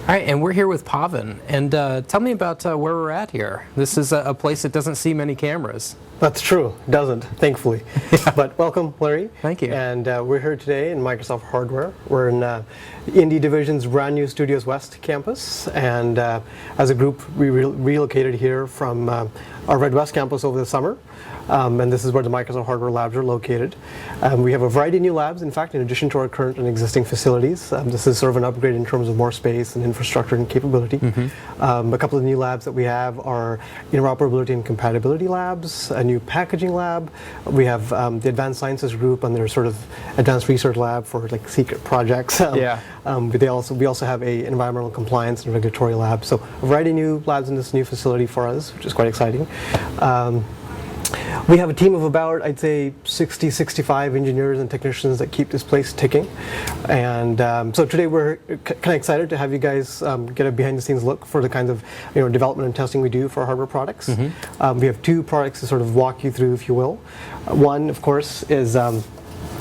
All right, and we're here with Pavan. And tell me about where we're at here. This is a place that doesn't see many cameras. That's true. It doesn't, thankfully. Yeah. But welcome, Larry. Thank you. And we're here today in Microsoft Hardware. We're in Indie Division's brand new Studios West campus. And as a group, we relocated here from our Red West campus over the summer. And this is where the Microsoft Hardware labs are located. We have a variety of new labs, in fact, in addition to our current and existing facilities. This is sort of an upgrade in terms of more space and infrastructure and capability. Mm-hmm. A couple of new labs that we have are interoperability and compatibility labs, a new packaging lab. We have the Advanced Sciences group and their sort of advanced research lab for like secret projects. But we also have a environmental compliance and regulatory lab. So a variety of new labs in this new facility for us, which is quite exciting. We have a team of about, I'd say, 60, 65 engineers and technicians that keep this place ticking. And so today we're kind of excited to have you guys get a behind-the-scenes look for the kinds of development and testing we do for hardware products. Mm-hmm. We have two products to sort of walk you through, if you will. One, of course, is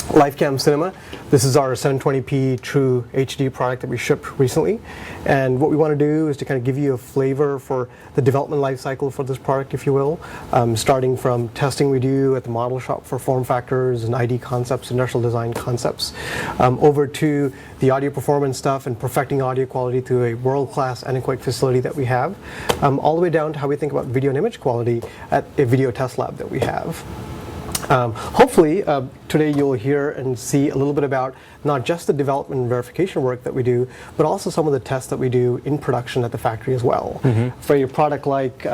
LifeCam Cinema. This is our 720p True HD product that we shipped recently. And what we want to do is to kind of give you a flavor for the development life cycle for this product, if you will, starting from testing we do at the model shop for form factors and ID concepts, industrial design concepts, over to the audio performance stuff and perfecting audio quality through a world-class anechoic facility that we have, all the way down to how we think about video and image quality at a video test lab that we have. Hopefully, today you'll hear and see a little bit about not just the development and verification work that we do, but also some of the tests that we do in production at the factory as well. Mm-hmm. For your product like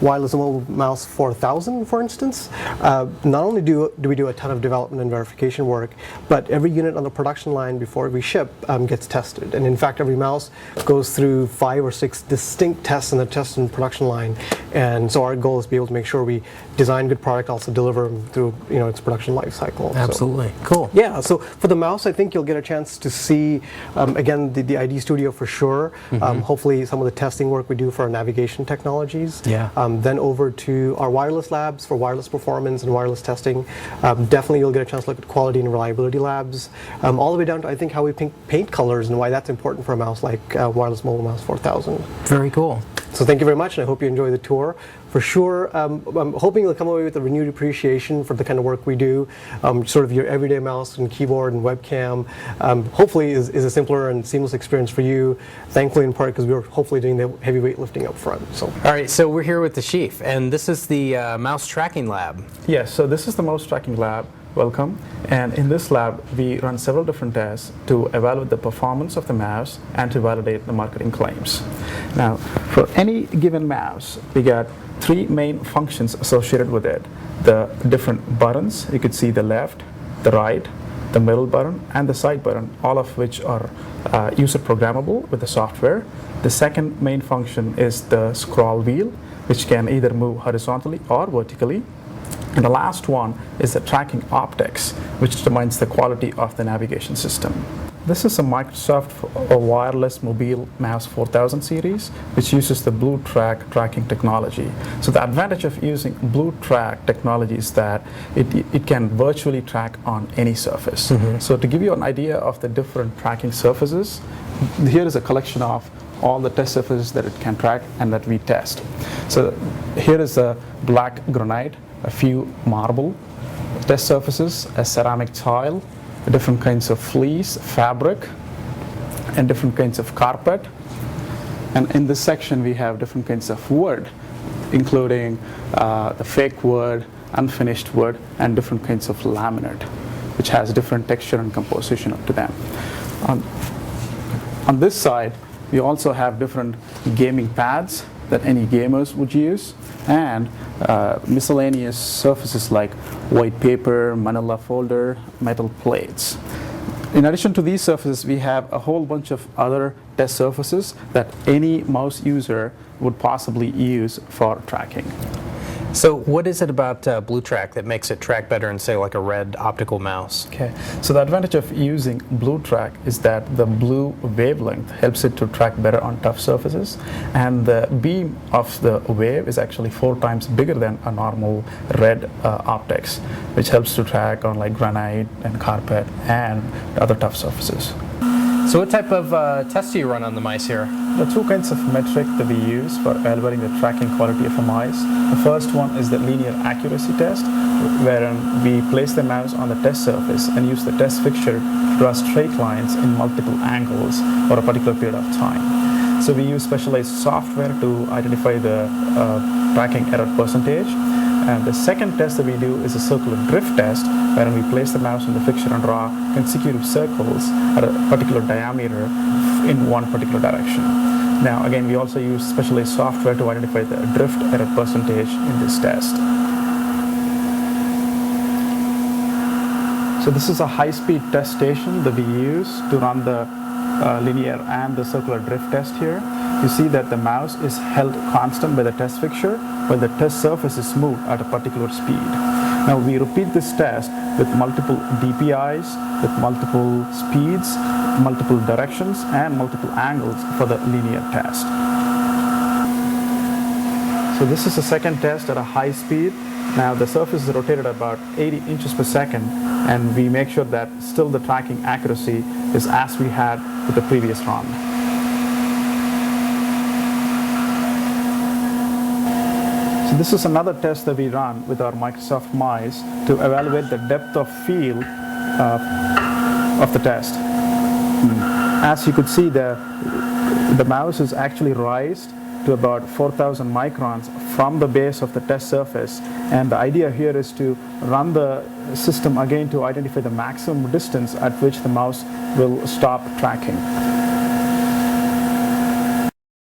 wireless mobile mouse 4000, for instance, not only do we do a ton of development and verification work, but every unit on the production line before we ship gets tested. And in fact, every mouse goes through 5 or 6 distinct tests in the test and production line. And so our goal is to be able to make sure we design good product, also deliver them through its production life cycle. Absolutely. So, cool. Yeah, so for the mouse, I think you'll get a chance to see, again, the ID Studio for sure. Mm-hmm. Hopefully some of the testing work we do for our navigation technologies. Yeah. Then over to our wireless labs for wireless performance and wireless testing. Definitely you'll get a chance to look at quality and reliability labs. All the way down to, I think, how we paint colors and why that's important for a mouse like wireless mobile mouse 4000. Very cool. So thank you very much, and I hope you enjoy the tour. For sure, I'm hoping you'll come away with a renewed appreciation for the kind of work we do. Sort of your everyday mouse and keyboard and webcam. Hopefully is a simpler and seamless experience for you. Thankfully, in part, because we were hopefully doing the heavyweight lifting up front. So. All right, so we're here with the chief, and this is the mouse tracking lab. Yes, so this is the mouse tracking lab. Welcome. And in this lab, we run several different tests to evaluate the performance of the mouse and to validate the marketing claims. Now, for any given mouse, we got 3 main functions associated with it. The different buttons, you could see the left, the right, the middle button, and the side button, all of which are user programmable with the software. The second main function is the scroll wheel, which can either move horizontally or vertically. And the last one is the tracking optics, which determines the quality of the navigation system. This is a Microsoft wireless mobile mouse 4000 series, which uses the BlueTrack tracking technology. So the advantage of using BlueTrack technology is that it can virtually track on any surface. Mm-hmm. So to give you an idea of the different tracking surfaces, here is a collection of all the test surfaces that it can track and that we test. So here is a black granite, a few marble test surfaces, a ceramic tile, different kinds of fleece, fabric, and different kinds of carpet. And in this section we have different kinds of wood, including the fake wood, unfinished wood, and different kinds of laminate, which has different texture and composition up to them. On this side, we also have different gaming pads that any gamers would use, and miscellaneous surfaces like white paper, manila folder, metal plates. In addition to these surfaces, we have a whole bunch of other test surfaces that any mouse user would possibly use for tracking. So what is it about BlueTrack that makes it track better than, say, like a red optical mouse? Okay, so the advantage of using BlueTrack is that the blue wavelength helps it to track better on tough surfaces, and the beam of the wave is actually 4 times bigger than a normal red optics, which helps to track on like granite and carpet and other tough surfaces. So So what type of tests do you run on the mice here? There are two kinds of metric that we use for evaluating the tracking quality of a mice. The first one is the linear accuracy test, wherein we place the mouse on the test surface and use the test fixture to draw straight lines in multiple angles for a particular period of time. So we use specialized software to identify the tracking error percentage. And the second test that we do is a circular drift test, wherein we place the mouse on the fixture and draw consecutive circles at a particular diameter in one particular direction. Now, again, we also use specialized software to identify the drift error percentage in this test. So this is a high-speed test station that we use to run the linear and the circular drift test here. You see that the mouse is held constant by the test fixture while the test surface is moved at a particular speed. Now we repeat this test with multiple DPIs, with multiple speeds, multiple directions, and multiple angles for the linear test. So this is the second test at a high speed. Now the surface is rotated about 80 inches per second, and we make sure that still the tracking accuracy is as we had with the previous run. So this is another test that we run with our Microsoft mice to evaluate the depth of field of the test. As you could see, the mouse is actually raised to about 4,000 microns from the base of the test surface, and the idea here is to run the system again to identify the maximum distance at which the mouse will stop tracking.